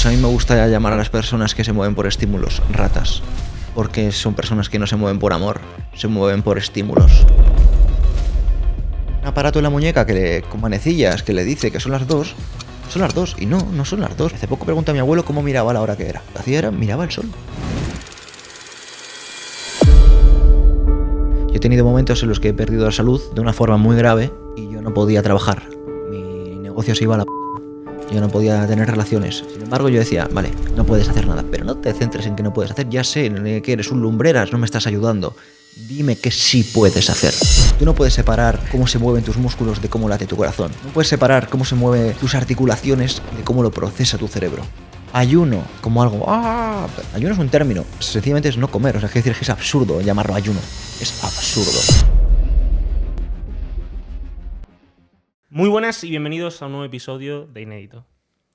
Pues a mí me gusta llamar a las personas que se mueven por estímulos ratas, porque son personas que no se mueven por amor, se mueven por estímulos. Un aparato en la muñeca con manecillas que le dice que son las 2, y no son las 2. Hace poco pregunté a mi abuelo cómo miraba la hora que era. Lo que hacía era miraba el sol. Yo he tenido momentos en los que he perdido la salud de una forma muy grave y yo no podía trabajar. Mi negocio se iba a la p***. Yo no podía tener relaciones. Sin embargo, yo decía, vale, no puedes hacer nada, pero no te centres en que no puedes hacer. Ya sé que eres un lumbreras, no me estás ayudando. Dime que sí puedes hacer. Tú no puedes separar cómo se mueven tus músculos de cómo late tu corazón. No puedes separar cómo se mueven tus articulaciones de cómo lo procesa tu cerebro. Ayuno como algo... Ayuno es un término. Sencillamente es no comer. O sea, es decir que es absurdo llamarlo ayuno. Es absurdo. Muy buenas y bienvenidos a un nuevo episodio de Inédito.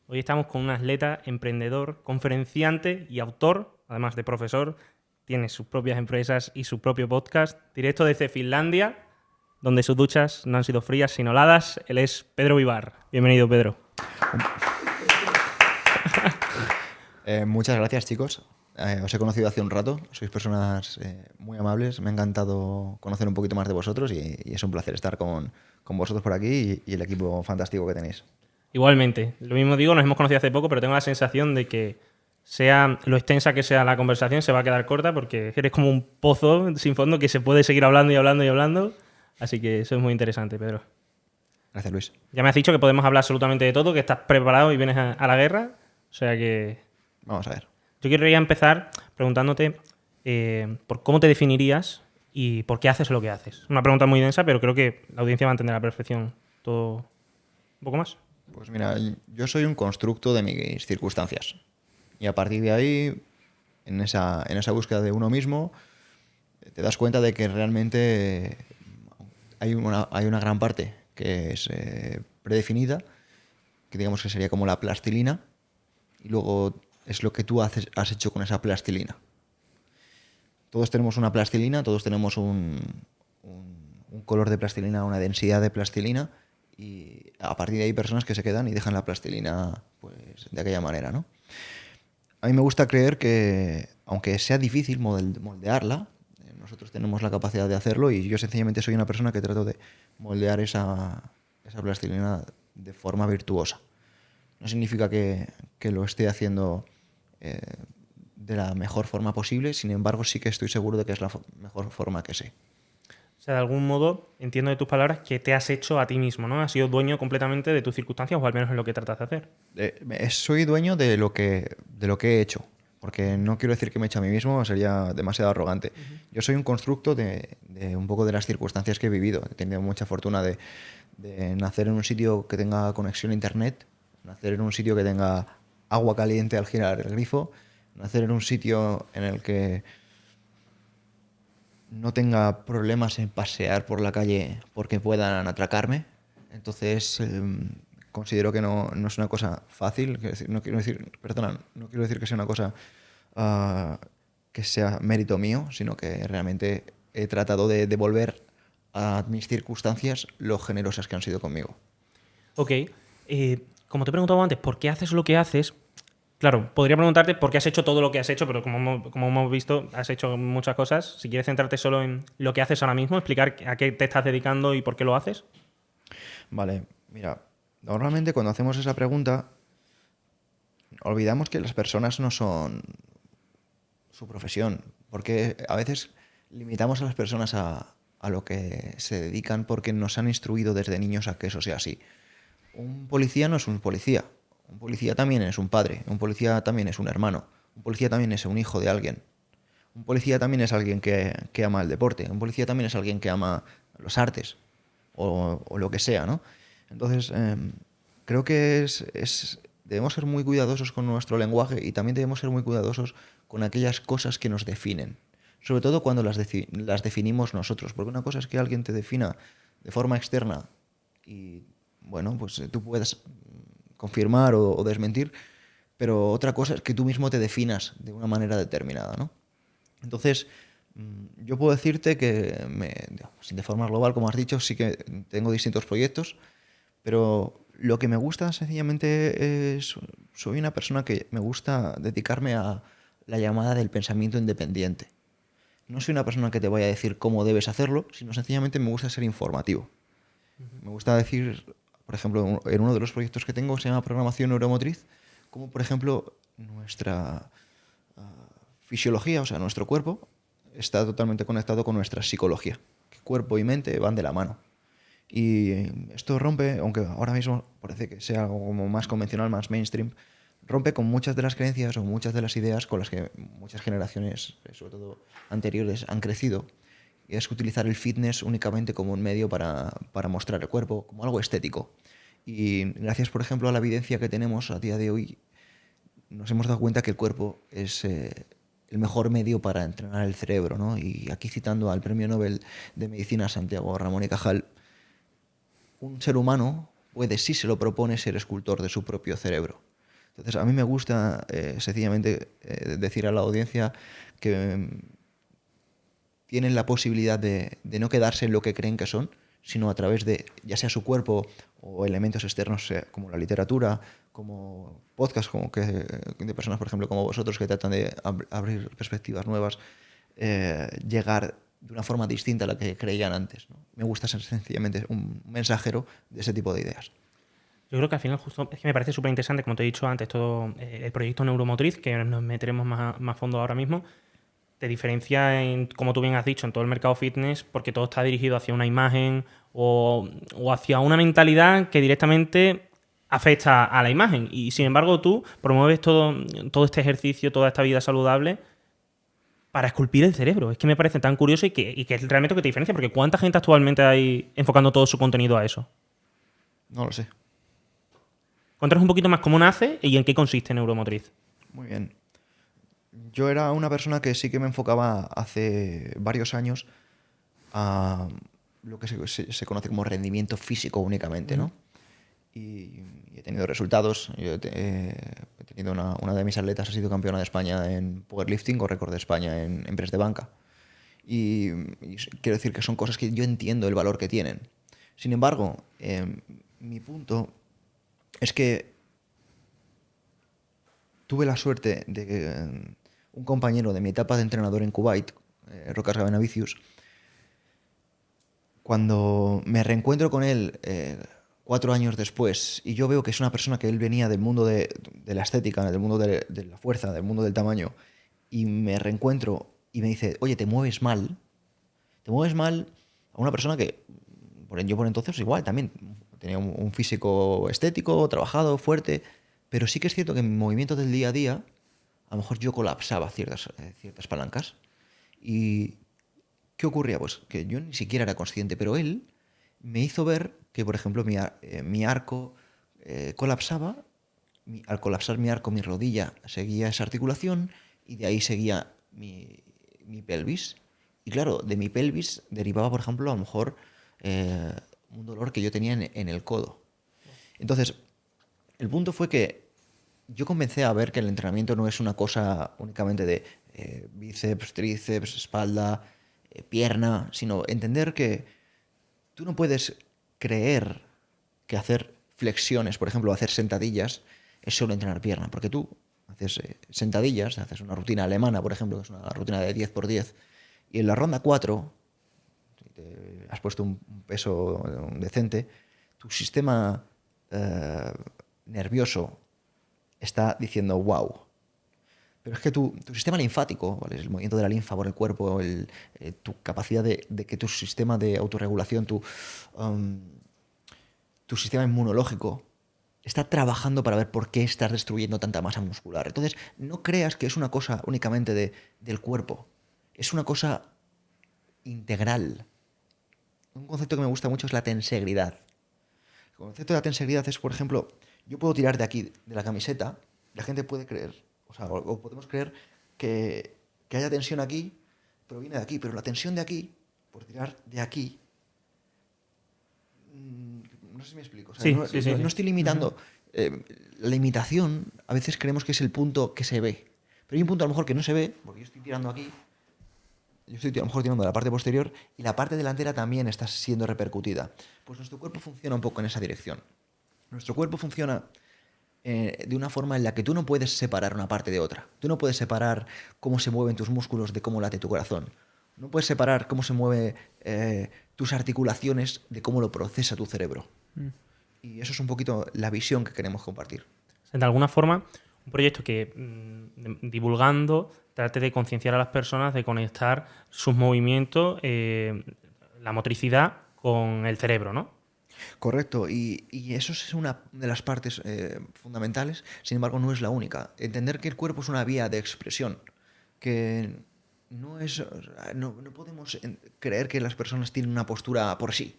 Hoy estamos con un atleta, emprendedor, conferenciante y autor, además de profesor. Tiene sus propias empresas y su propio podcast, directo desde Finlandia, donde sus duchas no han sido frías sino heladas. Él es Pedro Vivar. Bienvenido, Pedro. Muchas gracias, chicos. Os he conocido hace un rato. Sois personas muy amables. Me ha encantado conocer un poquito más de vosotros y es un placer estar con vosotros por aquí y el equipo fantástico que tenéis. Igualmente. Lo mismo digo, nos hemos conocido hace poco, pero tengo la sensación de que sea lo extensa que sea la conversación, se va a quedar corta porque eres como un pozo sin fondo que se puede seguir hablando y hablando y hablando. Así que eso es muy interesante, Pedro. Gracias, Luis. Ya me has dicho que podemos hablar absolutamente de todo, que estás preparado y vienes a la guerra. O sea que... Vamos a ver. Yo querría empezar preguntándote por cómo te definirías y por qué haces lo que haces. Una pregunta muy densa, pero creo que la audiencia va a entender a la perfección todo un poco más. Pues mira, yo soy un constructo de mis circunstancias. Y a partir de ahí, en esa búsqueda de uno mismo, te das cuenta de que realmente hay una gran parte que es predefinida, que digamos que sería como la plastilina, y luego es lo que tú has hecho con esa plastilina. Todos tenemos una plastilina, todos tenemos un color de plastilina, una densidad de plastilina, y a partir de ahí hay personas que se quedan y dejan la plastilina pues, de aquella manera, ¿no? A mí me gusta creer que, aunque sea difícil moldearla, nosotros tenemos la capacidad de hacerlo y yo sencillamente soy una persona que trato de moldear esa plastilina de forma virtuosa. No significa que lo esté haciendo de la mejor forma posible, sin embargo sí que estoy seguro de que es la mejor forma que sé. O sea, de algún modo, entiendo de tus palabras que te has hecho a ti mismo, ¿no? Has sido dueño completamente de tus circunstancias, o al menos en lo que tratas de hacer. Soy dueño de lo que he hecho, porque no quiero decir que me he hecho a mí mismo, sería demasiado arrogante. Yo soy un constructo de un poco de las circunstancias que he vivido. He tenido mucha fortuna de nacer en un sitio que tenga conexión a internet, nacer en un sitio que tenga agua caliente al girar el grifo, nacer en un sitio en el que no tenga problemas en pasear por la calle porque puedan atracarme. Entonces considero que no es una cosa fácil. No quiero decir que sea una cosa que sea mérito mío, sino que realmente he tratado de devolver a mis circunstancias lo generosas que han sido conmigo. Ok. Como te he preguntado antes, ¿por qué haces lo que haces? Claro, podría preguntarte por qué has hecho todo lo que has hecho, pero como hemos visto, has hecho muchas cosas. Si quieres centrarte solo en lo que haces ahora mismo, explicar a qué te estás dedicando y por qué lo haces. Vale, mira, normalmente cuando hacemos esa pregunta, olvidamos que las personas no son su profesión, porque a veces limitamos a las personas a lo que se dedican porque nos han instruido desde niños a que eso sea así. Un policía no es un policía. Un policía también es un padre, un policía también es un hermano, un policía también es un hijo de alguien. Un policía también es alguien que ama el deporte, un policía también es alguien que ama los artes o lo que sea, ¿no? Entonces, creo que debemos ser muy cuidadosos con nuestro lenguaje y también debemos ser muy cuidadosos con aquellas cosas que nos definen. Sobre todo cuando las definimos nosotros, porque una cosa es que alguien te defina de forma externa y, bueno, pues tú puedes confirmar o desmentir, pero otra cosa es que tú mismo te definas de una manera determinada, ¿no? Entonces, yo puedo decirte que de forma global, como has dicho, sí que tengo distintos proyectos, pero Lo que me gusta sencillamente es, soy una persona que me gusta dedicarme a la llamada del pensamiento independiente. No soy una persona que te vaya a decir cómo debes hacerlo, sino sencillamente me gusta ser informativo. Me gusta decir, por ejemplo, en uno de los proyectos que tengo se llama programación neuromotriz, como por ejemplo nuestra fisiología, o sea, nuestro cuerpo, está totalmente conectado con nuestra psicología. Cuerpo y mente van de la mano. Y esto rompe, aunque ahora mismo parece que sea algo como más convencional, más mainstream, rompe con muchas de las creencias o muchas de las ideas con las que muchas generaciones, sobre todo anteriores, han crecido. Y es utilizar el fitness únicamente como un medio para mostrar el cuerpo, como algo estético. Y gracias, por ejemplo, a la evidencia que tenemos a día de hoy, nos hemos dado cuenta que el cuerpo es el mejor medio para entrenar el cerebro, ¿no? Y aquí citando al Premio Nobel de Medicina Santiago Ramón y Cajal, un ser humano puede, si se lo propone, ser escultor de su propio cerebro. Entonces, a mí me gusta sencillamente decir a la audiencia que tienen la posibilidad de no quedarse en lo que creen que son, sino a través de, ya sea su cuerpo o elementos externos como la literatura, como podcasts como de personas, por ejemplo, como vosotros, que tratan de abrir perspectivas nuevas, llegar de una forma distinta a la que creían antes, ¿no? Me gusta ser sencillamente un mensajero de ese tipo de ideas. Yo creo que al final justo es que me parece súper interesante, como te he dicho antes, todo el proyecto Neuromotriz, que nos meteremos más fondo ahora mismo, te diferencia, como tú bien has dicho, en todo el mercado fitness, porque todo está dirigido hacia una imagen o hacia una mentalidad que directamente afecta a la imagen. Y sin embargo tú promueves todo este ejercicio, toda esta vida saludable para esculpir el cerebro. Es que me parece tan curioso y que es realmente lo que te diferencia, porque ¿cuánta gente actualmente hay enfocando todo su contenido a eso? No lo sé. Cuéntanos un poquito más cómo nace y en qué consiste Neuromotriz. Muy bien. Yo era una persona que sí que me enfocaba hace varios años a lo que se conoce como rendimiento físico únicamente, ¿no? Y he tenido resultados. Yo he tenido una de mis atletas ha sido campeona de España en powerlifting o récord de España en press de banca. Y quiero decir que son cosas que yo entiendo el valor que tienen. Sin embargo, mi punto es que tuve la suerte de que un compañero de mi etapa de entrenador en Kuwait, Rocas Gabenavicius, cuando me reencuentro con él 4 años después y yo veo que es una persona que él venía del mundo de la estética, del mundo de la fuerza, del mundo del tamaño, y me reencuentro y me dice, oye, te mueves mal a una persona que yo por entonces igual también tenía un físico estético, trabajado, fuerte, pero sí que es cierto que en mi movimiento del día a día a lo mejor yo colapsaba ciertas palancas. ¿Y qué ocurría? Pues que yo ni siquiera era consciente, pero él me hizo ver que, por ejemplo, mi arco colapsaba. Al colapsar mi arco, mi rodilla seguía esa articulación y de ahí seguía mi pelvis. Y claro, de mi pelvis derivaba, por ejemplo, a lo mejor eh, un dolor que yo tenía en el codo. Entonces, el punto fue que yo comencé a ver que el entrenamiento no es una cosa únicamente de bíceps, tríceps, espalda, pierna, sino entender que tú no puedes creer que hacer flexiones, por ejemplo, hacer sentadillas, es solo entrenar pierna, porque tú haces sentadillas, haces una rutina alemana, por ejemplo, que es una rutina de 10 por 10, y en la ronda 4, si te has puesto un peso decente, tu sistema nervioso está diciendo wow. Pero es que tu sistema linfático, ¿vale? El movimiento de la linfa por el cuerpo, tu capacidad de que tu sistema de autorregulación, tu sistema inmunológico, está trabajando para ver por qué estás destruyendo tanta masa muscular. Entonces, no creas que es una cosa únicamente del cuerpo. Es una cosa integral. Un concepto que me gusta mucho es la tensegridad. El concepto de la tensegridad es, por ejemplo, yo puedo tirar de aquí, de la camiseta, y la gente puede creer, o podemos creer que haya tensión aquí, proviene de aquí, pero la tensión de aquí, por tirar de aquí, no sé si me explico. O sea, Sí, sí, sí, no sí. estoy limitando. La limitación, a veces creemos que es el punto que se ve. Pero hay un punto a lo mejor que no se ve, porque yo estoy tirando aquí, yo estoy a lo mejor tirando de la parte posterior y la parte delantera también está siendo repercutida. Pues nuestro cuerpo funciona un poco en esa dirección. Nuestro cuerpo funciona de una forma en la que tú no puedes separar una parte de otra. Tú no puedes separar cómo se mueven tus músculos de cómo late tu corazón. No puedes separar cómo se mueven tus articulaciones de cómo lo procesa tu cerebro. Y eso es un poquito la visión que queremos compartir. O sea, de alguna forma, un proyecto que divulgando trate de concienciar a las personas de conectar sus movimientos, la motricidad con el cerebro, ¿no? Correcto, y eso es una de las partes fundamentales, sin embargo no es la única. Entender que el cuerpo es una vía de expresión, que no es, o sea, no podemos creer que las personas tienen una postura por sí.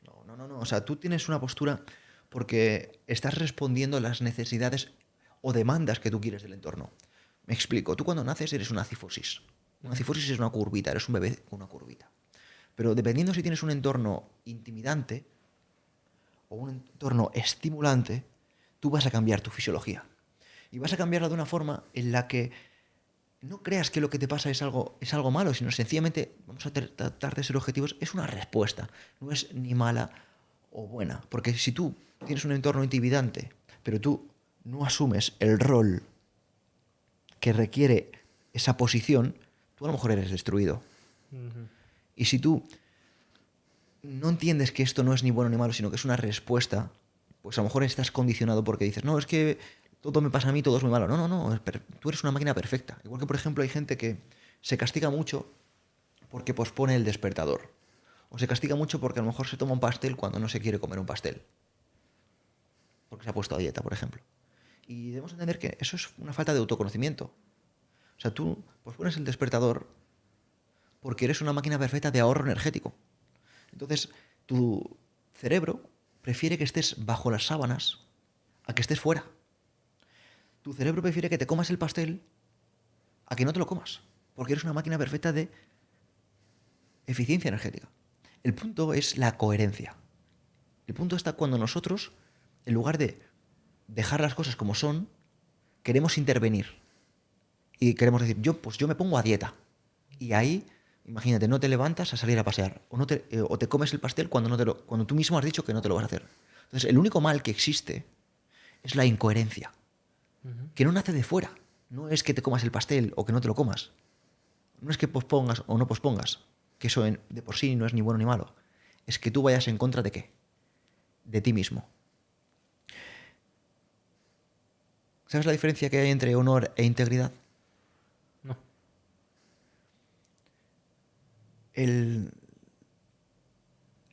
No, o sea, tú tienes una postura porque estás respondiendo a las necesidades o demandas que tú quieres del entorno. Me explico, tú cuando naces eres una cifosis. Una cifosis es una curvita, eres un bebé con una curvita. Pero dependiendo si tienes un entorno intimidante o un entorno estimulante, tú vas a cambiar tu fisiología. Y vas a cambiarla de una forma en la que no creas que lo que te pasa es algo malo, sino sencillamente, vamos a tratar de ser objetivos, es una respuesta. No es ni mala o buena. Porque si tú tienes un entorno intimidante, pero tú no asumes el rol que requiere esa posición, tú a lo mejor eres destruido. Y si tú no entiendes que esto no es ni bueno ni malo, sino que es una respuesta, pues a lo mejor estás condicionado porque dices, no, es que todo me pasa a mí, todo es muy malo. No, tú eres una máquina perfecta. Igual que, por ejemplo, hay gente que se castiga mucho porque pospone el despertador. O se castiga mucho porque a lo mejor se toma un pastel cuando no se quiere comer un pastel. Porque se ha puesto a dieta, por ejemplo. Y debemos entender que eso es una falta de autoconocimiento. O sea, tú pospones el despertador porque eres una máquina perfecta de ahorro energético. Entonces, tu cerebro prefiere que estés bajo las sábanas a que estés fuera. Tu cerebro prefiere que te comas el pastel a que no te lo comas, porque eres una máquina perfecta de eficiencia energética. El punto es la coherencia. El punto está cuando nosotros, en lugar de dejar las cosas como son, queremos intervenir. Y queremos decir, yo me pongo a dieta. Y ahí, imagínate, no te levantas a salir a pasear. O te comes el pastel cuando tú mismo has dicho que no te lo vas a hacer. Entonces, el único mal que existe es la incoherencia. Que no nace de fuera. No es que te comas el pastel o que no te lo comas. No es que pospongas o no pospongas. Que eso de por sí no es ni bueno ni malo. Es que tú vayas en contra de qué. De ti mismo. ¿Sabes la diferencia que hay entre honor e integridad? No. El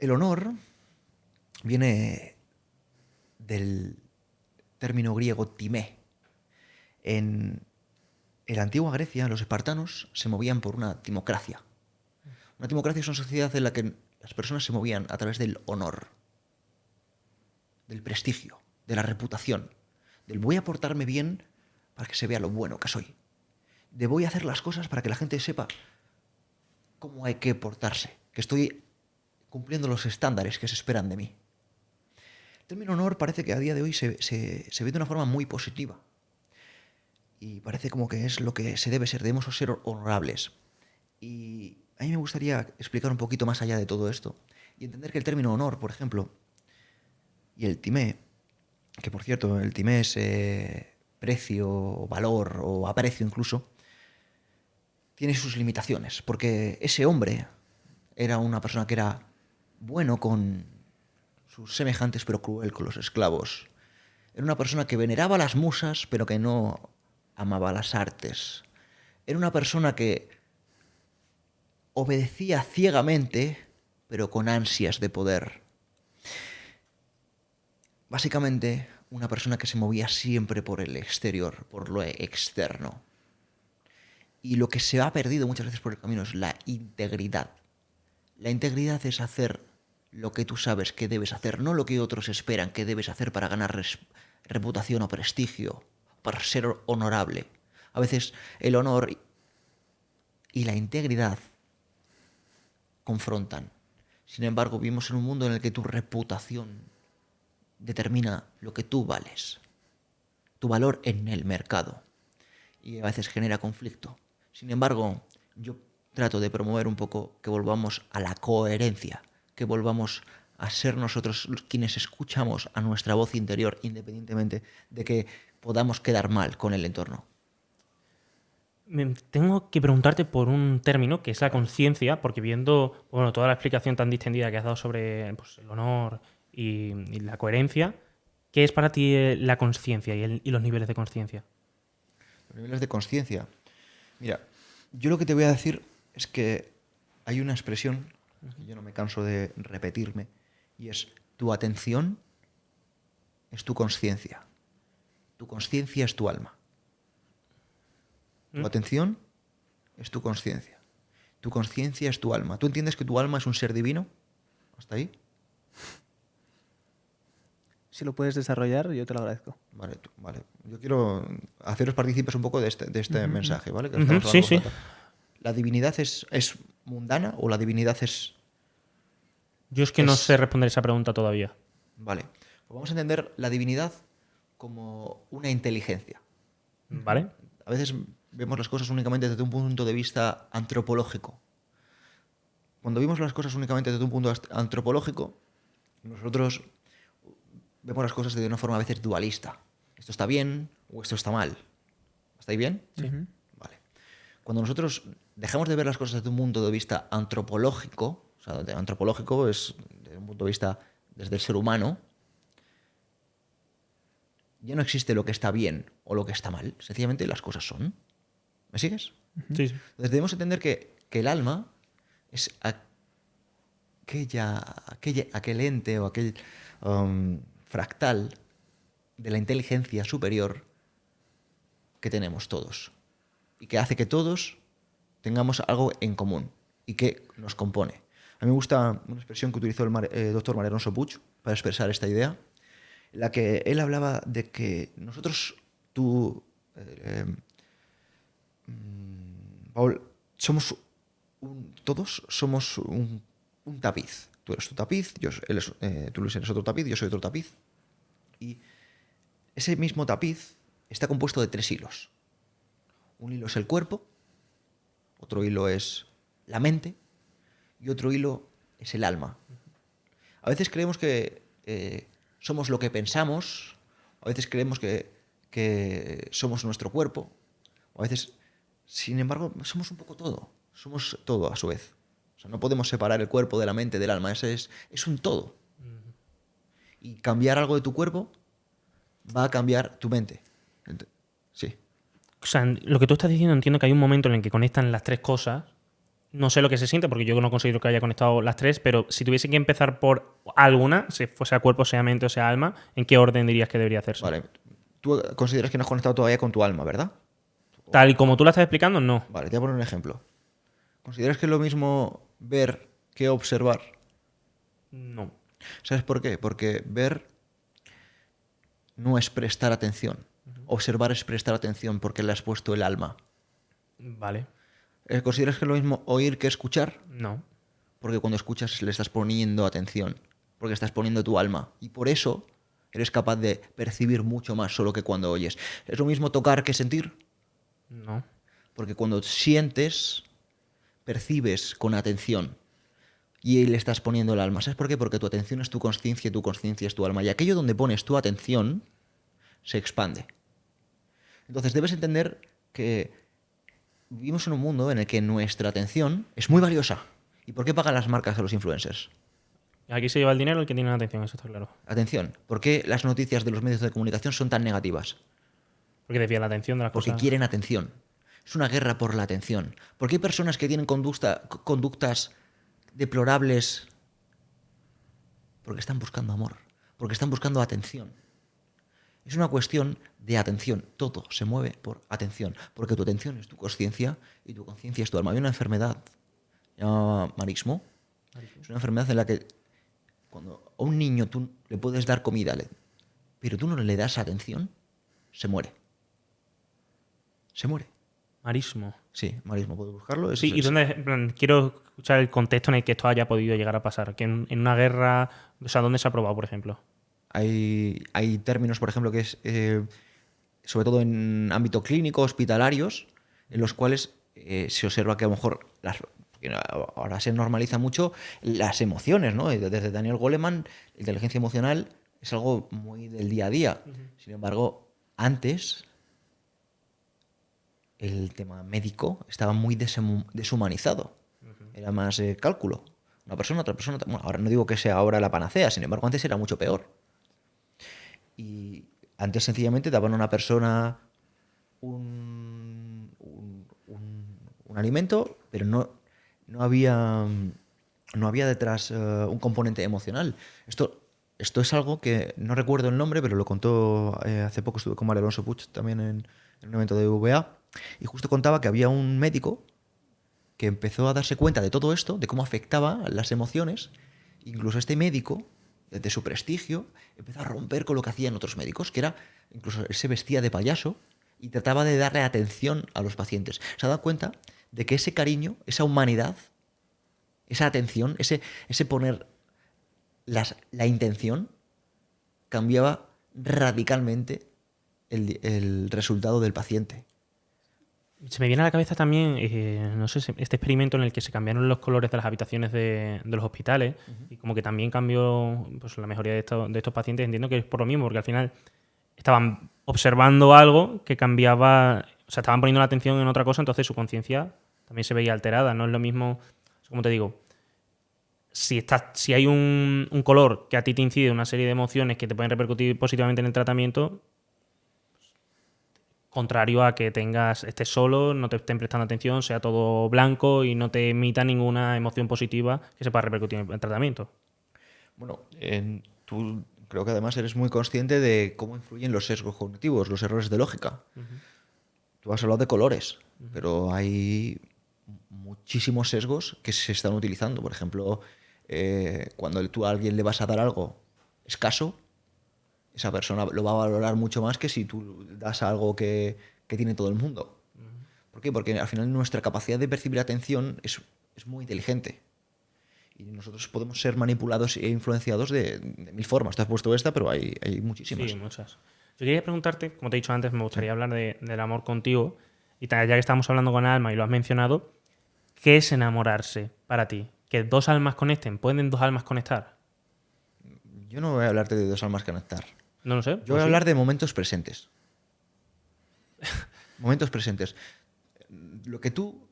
honor viene del término griego timé. En la antigua Grecia, los espartanos se movían por una timocracia. Una timocracia es una sociedad en la que las personas se movían a través del honor, del prestigio, de la reputación, del voy a portarme bien para que se vea lo bueno que soy, de voy a hacer las cosas para que la gente sepa cómo hay que portarse, que estoy cumpliendo los estándares que se esperan de mí. El término honor parece que a día de hoy se ve de una forma muy positiva. Y parece como que es lo que se debe ser, debemos ser honorables. Y a mí me gustaría explicar un poquito más allá de todo esto y entender que el término honor, por ejemplo, y el timé, que por cierto, el timé es precio, valor o aprecio incluso, tiene sus limitaciones, porque ese hombre era una persona que era bueno con sus semejantes pero cruel con los esclavos. Era una persona que veneraba a las musas pero que no amaba las artes. Era una persona que obedecía ciegamente, pero con ansias de poder. Básicamente, una persona que se movía siempre por el exterior, por lo externo. Y lo que se ha perdido muchas veces por el camino es la integridad. La integridad es hacer lo que tú sabes que debes hacer, no lo que otros esperan que debes hacer para ganar reputación o prestigio, para ser honorable. A veces el honor y la integridad confrontan. Sin embargo, vivimos en un mundo en el que tu reputación determina lo que tú vales, tu valor en el mercado, y a veces genera conflicto. Sin embargo, yo trato de promover un poco que volvamos a la coherencia, que volvamos a ser nosotros quienes escuchamos a nuestra voz interior, independientemente de que podamos quedar mal con el entorno. Tengo que preguntarte por un término que es la conciencia, porque viendo toda la explicación tan distendida que has dado sobre pues, el honor y la coherencia, ¿qué es para ti la conciencia y los niveles de conciencia? Los niveles de conciencia. Mira, yo lo que te voy a decir es que hay una expresión que yo no me canso de repetirme y es: tu atención es tu conciencia. Tu conciencia es tu alma. Tu atención es tu conciencia. Tu conciencia es tu alma. ¿Tú entiendes que tu alma es un ser divino? ¿Hasta ahí? Si lo puedes desarrollar, yo te lo agradezco. Vale, vale. Yo quiero haceros partícipes un poco de este mensaje, ¿vale? Que Ujú, estamos sí, hablando. sí. ¿La divinidad es mundana o la divinidad es...? Yo es que no sé responder esa pregunta todavía. Vale. Pues vamos a entender la divinidad como una inteligencia. ¿Vale? A veces vemos las cosas únicamente desde un punto de vista antropológico. Cuando vemos las cosas únicamente desde un punto antropológico, nosotros vemos las cosas de una forma a veces dualista. Esto está bien o esto está mal. ¿Está ahí bien? Sí. Vale. Cuando nosotros dejamos de ver las cosas desde un punto de vista antropológico, o sea, antropológico es desde un punto de vista desde el ser humano, ya no existe lo que está bien o lo que está mal. Sencillamente las cosas son. ¿Me sigues? Sí, sí. Entonces debemos entender que el alma es aquel ente o aquel fractal de la inteligencia superior que tenemos todos y que hace que todos tengamos algo en común y que nos compone. A mí me gusta una expresión que utilizó el doctor María Alonso Puig para expresar esta idea, en la que él hablaba de que nosotros, Paul, todos somos un tapiz. Tú eres tu tapiz, tú Luis eres otro tapiz, yo soy otro tapiz. Y ese mismo tapiz está compuesto de 3 hilos. Un hilo es el cuerpo, otro hilo es la mente y otro hilo es el alma. A veces creemos que somos lo que pensamos, a veces creemos que somos nuestro cuerpo, a veces, sin embargo, somos un poco todo. Somos todo a su vez. O sea, no podemos separar el cuerpo de la mente, del alma. Es un todo. Y cambiar algo de tu cuerpo va a cambiar tu mente. Sí. O sea, lo que tú estás diciendo, entiendo que hay un momento en el que conectan las 3 cosas. No sé lo que se siente, porque yo no considero que haya conectado las 3, pero si tuviese que empezar por alguna, sea cuerpo, sea mente o sea alma, ¿en qué orden dirías que debería hacerse? Vale. Tú consideras que no has conectado todavía con tu alma, ¿verdad? Tal y como tú la estás explicando, no. Vale, te voy a poner un ejemplo. ¿Consideras que es lo mismo ver que observar? No. ¿Sabes por qué? Porque ver no es prestar atención. Observar es prestar atención porque le has puesto el alma. Vale. ¿Consideras que es lo mismo oír que escuchar? No. Porque cuando escuchas le estás poniendo atención, porque estás poniendo tu alma. Y por eso eres capaz de percibir mucho más solo que cuando oyes. ¿Es lo mismo tocar que sentir? No. Porque cuando sientes, percibes con atención. Y le estás poniendo el alma. ¿Sabes por qué? Porque tu atención es tu conciencia y tu conciencia es tu alma. Y aquello donde pones tu atención se expande. Entonces debes entender que vivimos en un mundo en el que nuestra atención es muy valiosa. ¿Y por qué pagan las marcas a los influencers? Aquí se lleva el dinero el que tiene la atención, eso está claro. Atención, ¿por qué las noticias de los medios de comunicación son tan negativas? Porque desvía la atención de las Porque cosas. quieren atención. Es una guerra por la atención. ¿Por qué hay personas que tienen conductas deplorables? Porque están buscando amor, porque están buscando atención. Es una cuestión de atención. Todo se mueve por atención, porque tu atención es tu conciencia y tu conciencia es tu alma. Hay una enfermedad llamada marismo. Es una enfermedad en la que cuando a un niño tú le puedes dar comida, pero tú no le das atención, se muere. Se muere. Marismo. Sí, marismo, ¿puedo buscarlo? Sí, ¿y dónde? En plan, quiero escuchar el contexto en el que esto haya podido llegar a pasar. Que en una guerra. O sea, ¿dónde se ha probado, por ejemplo? Hay términos, por ejemplo, que es sobre todo en ámbito clínico, hospitalarios, en los cuales se observa que a lo mejor Porque ahora se normaliza mucho las emociones, ¿no? Desde Daniel Goleman, la inteligencia emocional es algo muy del día a día. Sin embargo, antes el tema médico estaba muy deshumanizado. Era más cálculo. Una persona, otra persona. Bueno, ahora no digo que sea ahora la panacea, sin embargo, antes era mucho peor. Y antes sencillamente daban a una persona un alimento, pero no había detrás un componente emocional. Esto es algo que no recuerdo el nombre, pero lo contó hace poco, estuve con Mario Alonso Puig también en un evento de VA, y justo contaba que había un médico que empezó a darse cuenta de todo esto, de cómo afectaba las emociones. Incluso este médico, desde su prestigio, empezó a romper con lo que hacían otros médicos, que era, incluso él se vestía de payaso y trataba de darle atención a los pacientes. Se ha dado cuenta de que ese cariño, esa humanidad, esa atención, ese poner la intención, cambiaba radicalmente el resultado del paciente. Se me viene a la cabeza también, no sé, este experimento en el que se cambiaron los colores de las habitaciones de los hospitales y como que también cambió pues, la mejoría de estos pacientes. Entiendo que es por lo mismo, porque al final estaban observando algo que cambiaba, o sea, estaban poniendo la atención en otra cosa, entonces su conciencia también se veía alterada. No es lo mismo, como te digo, si hay un color que a ti te incide una serie de emociones que te pueden repercutir positivamente en el tratamiento, contrario a que estés solo, no te estén prestando atención, sea todo blanco y no te emita ninguna emoción positiva que se pueda repercutir en el tratamiento. Bueno, tú creo que además eres muy consciente de cómo influyen los sesgos cognitivos, los errores de lógica. Tú has hablado de colores, pero hay muchísimos sesgos que se están utilizando. Por ejemplo, cuando tú a alguien le vas a dar algo escaso, esa persona lo va a valorar mucho más que si tú das algo que tiene todo el mundo. ¿Por qué? Porque al final nuestra capacidad de percibir atención es muy inteligente. Y nosotros podemos ser manipulados e influenciados de mil formas. Te has puesto esta, pero hay muchísimas. Sí, muchas. Yo quería preguntarte, como te he dicho antes, me gustaría hablar del amor contigo. Y ya que estamos hablando con Alma y lo has mencionado, ¿qué es enamorarse para ti? ¿Que dos almas conecten? ¿Pueden dos almas conectar? Yo no voy a hablarte de dos almas conectar. No lo sé. Yo voy a hablar de momentos presentes. Momentos presentes. Lo que tú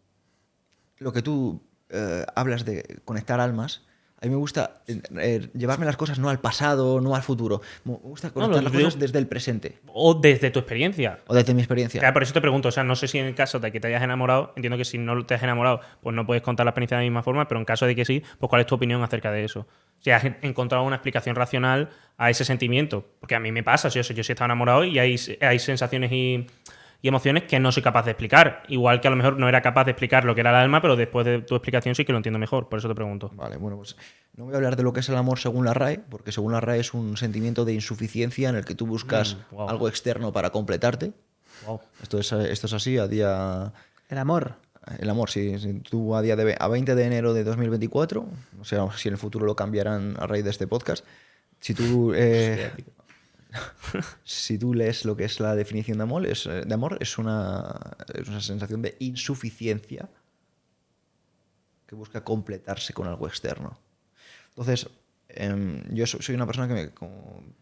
hablas de conectar almas, a mí me gusta llevarme las cosas no al pasado, no al futuro. Me gusta conectar las cosas desde el presente. O desde tu experiencia. O desde mi experiencia. Claro, por eso te pregunto, o sea, no sé si en el caso de que te hayas enamorado, entiendo que si no te has enamorado, pues no puedes contar la experiencia de la misma forma, pero en caso de que sí, pues ¿cuál es tu opinión acerca de eso? Si has encontrado una explicación racional a ese sentimiento. Porque a mí me pasa, yo sí he estado enamorado y hay sensaciones y emociones que no soy capaz de explicar. Igual que a lo mejor no era capaz de explicar lo que era el alma, pero después de tu explicación sí que lo entiendo mejor. Por eso te pregunto. Vale, bueno, pues no voy a hablar de lo que es el amor según la RAE, porque según la RAE es un sentimiento de insuficiencia en el que tú buscas algo externo para completarte. Wow. Esto es así a día... El amor. El amor, sí. Si tú a 20 de enero de 2024, no sé si en el futuro lo cambiarán a raíz de este podcast, si tú... si tú lees lo que es la definición de amor, es una sensación de insuficiencia que busca completarse con algo externo. Entonces, yo soy una persona que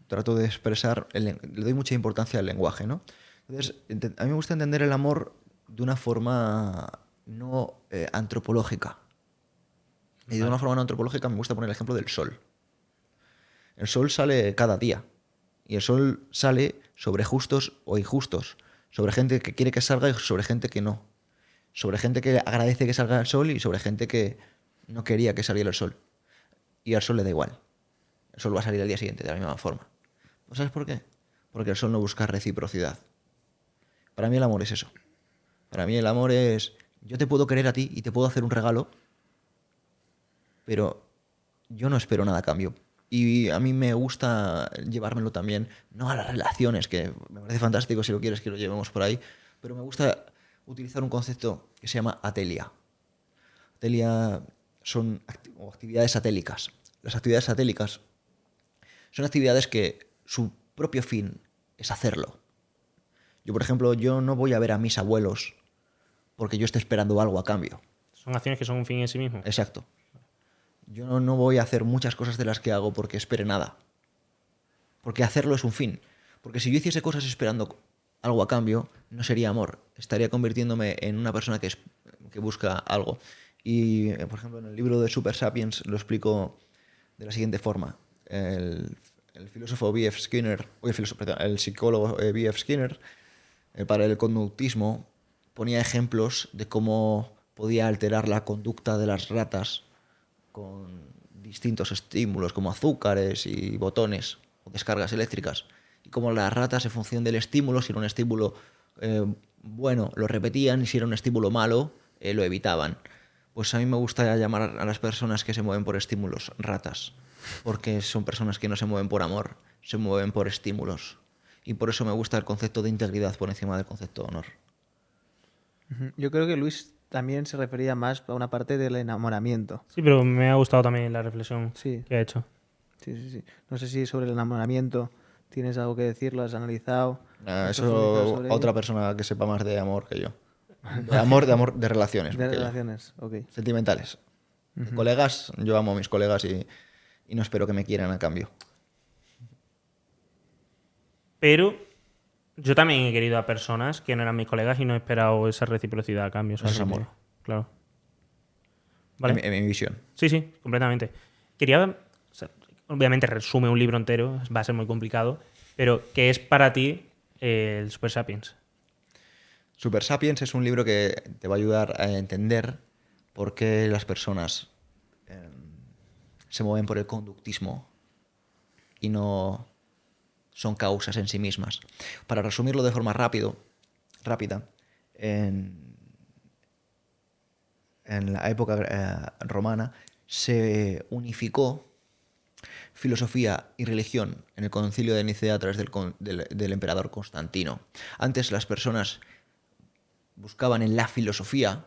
trato de expresar, le doy mucha importancia al lenguaje, ¿no? Entonces, a mí me gusta entender el amor de una forma no antropológica. Y de una forma no antropológica me gusta poner el ejemplo del sol. El sol sale cada día. Y el sol sale sobre justos o injustos, sobre gente que quiere que salga y sobre gente que no, sobre gente que agradece que salga el sol y sobre gente que no quería que saliera el sol. Y al sol le da igual. El sol va a salir al día siguiente de la misma forma. ¿Sabes por qué? Porque el sol no busca reciprocidad. Para mí el amor es eso. Para mí el amor es... Yo te puedo querer a ti y te puedo hacer un regalo, pero yo no espero nada a cambio. Y a mí me gusta llevármelo también, no a las relaciones, que me parece fantástico si lo quieres que lo llevemos por ahí, pero me gusta utilizar un concepto que se llama atelia. Atelia son actividades atélicas. Las actividades atélicas son actividades que su propio fin es hacerlo. Yo, por ejemplo, yo no voy a ver a mis abuelos porque yo esté esperando algo a cambio. Son acciones que son un fin en sí mismo. Exacto. Yo no voy a hacer muchas cosas de las que hago porque espere nada. Porque hacerlo es un fin. Porque si yo hiciese cosas esperando algo a cambio, no sería amor. Estaría convirtiéndome en una persona que busca algo. Y, por ejemplo, en el libro de Super Sapiens lo explico de la siguiente forma. El filósofo B.F. Skinner, perdón, el psicólogo B.F. Skinner, para el conductismo, ponía ejemplos de cómo podía alterar la conducta de las ratas con distintos estímulos como azúcares y botones o descargas eléctricas. Y como las ratas, en función del estímulo, si era un estímulo bueno, lo repetían, y si era un estímulo malo, lo evitaban. Pues a mí me gusta llamar a las personas que se mueven por estímulos ratas, porque son personas que no se mueven por amor, se mueven por estímulos. Y por eso me gusta el concepto de integridad por encima del concepto de honor. Yo creo que Luis también se refería más a una parte del enamoramiento. Sí, pero me ha gustado también la reflexión Sí, que ha hecho. sí. No sé si sobre el enamoramiento tienes algo que decir, lo has analizado. ¿Has profundizado Eso sobre otra ello? persona que sepa más de amor que yo. De relaciones. De Que yo. relaciones, ok. Sentimentales. De colegas, yo amo a mis colegas y no espero que me quieran a cambio. Pero yo también he querido a personas que no eran mis colegas y no he esperado esa reciprocidad a cambio. Eso es que- amor. Claro. Vale. En mi visión. Sí, completamente. Quería, o sea, obviamente resume un libro entero, va a ser muy complicado, pero ¿qué es para ti el Super Sapiens? Super Sapiens es un libro que te va a ayudar a entender por qué las personas se mueven por el conductismo y no son causas en sí mismas. Para resumirlo de forma rápida, en la época romana se unificó filosofía y religión en el concilio de Nicea a través del emperador Constantino. Antes las personas buscaban en la filosofía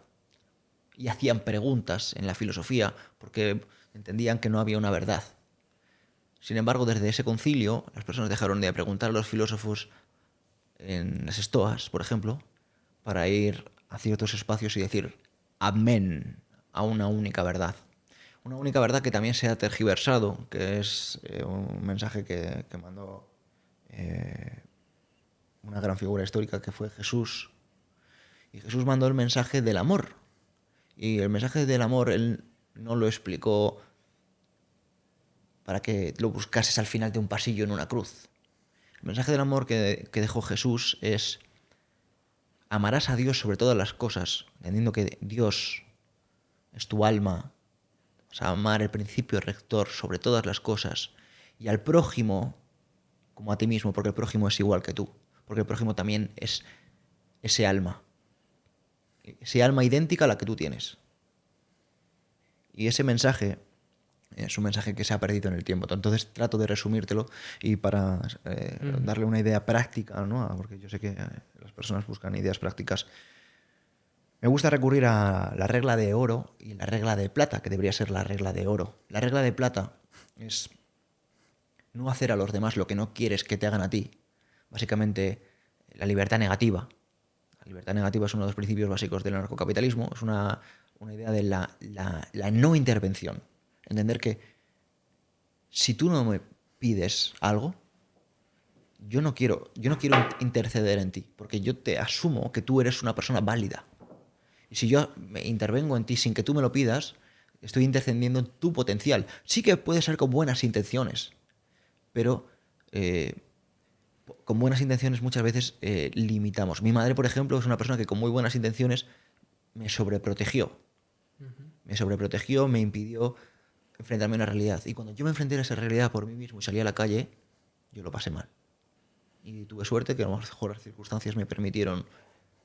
y hacían preguntas en la filosofía porque entendían que no había una verdad. Sin embargo, desde ese concilio, las personas dejaron de preguntar a los filósofos en las estoas, por ejemplo, para ir a ciertos espacios y decir amén a una única verdad. Una única verdad que también se ha tergiversado, que es un mensaje que mandó una gran figura histórica que fue Jesús. Y Jesús mandó el mensaje del amor. Y el mensaje del amor él no lo explicó para que lo buscases al final de un pasillo en una cruz. El mensaje del amor que dejó Jesús es: amarás a Dios sobre todas las cosas, entendiendo que Dios es tu alma, o sea, amar el principio rector sobre todas las cosas, y al prójimo como a ti mismo, porque el prójimo es igual que tú, porque el prójimo también es ese alma idéntica a la que tú tienes. Y ese mensaje es un mensaje que se ha perdido en el tiempo. Entonces trato de resumírtelo y para darle una idea práctica, ¿no? Porque yo sé que las personas buscan ideas prácticas. Me gusta recurrir a la regla de oro y la regla de plata, que debería ser la regla de oro. La regla de plata es no hacer a los demás lo que no quieres que te hagan a ti. Básicamente, la libertad negativa. La libertad negativa es uno de los principios básicos del anarcocapitalismo. Es una idea de la no intervención. Entender que si tú no me pides algo, yo no quiero interceder en ti, porque yo te asumo que tú eres una persona válida. Y si yo me intervengo en ti sin que tú me lo pidas, estoy intercediendo en tu potencial. Sí que puede ser con buenas intenciones, pero con buenas intenciones muchas veces limitamos. Mi madre, por ejemplo, es una persona que con muy buenas intenciones me sobreprotegió. Me sobreprotegió, me impidió enfrentarme a una realidad. Y cuando yo me enfrenté a esa realidad por mí mismo y salí a la calle, yo lo pasé mal. Y tuve suerte que a lo mejor las circunstancias me permitieron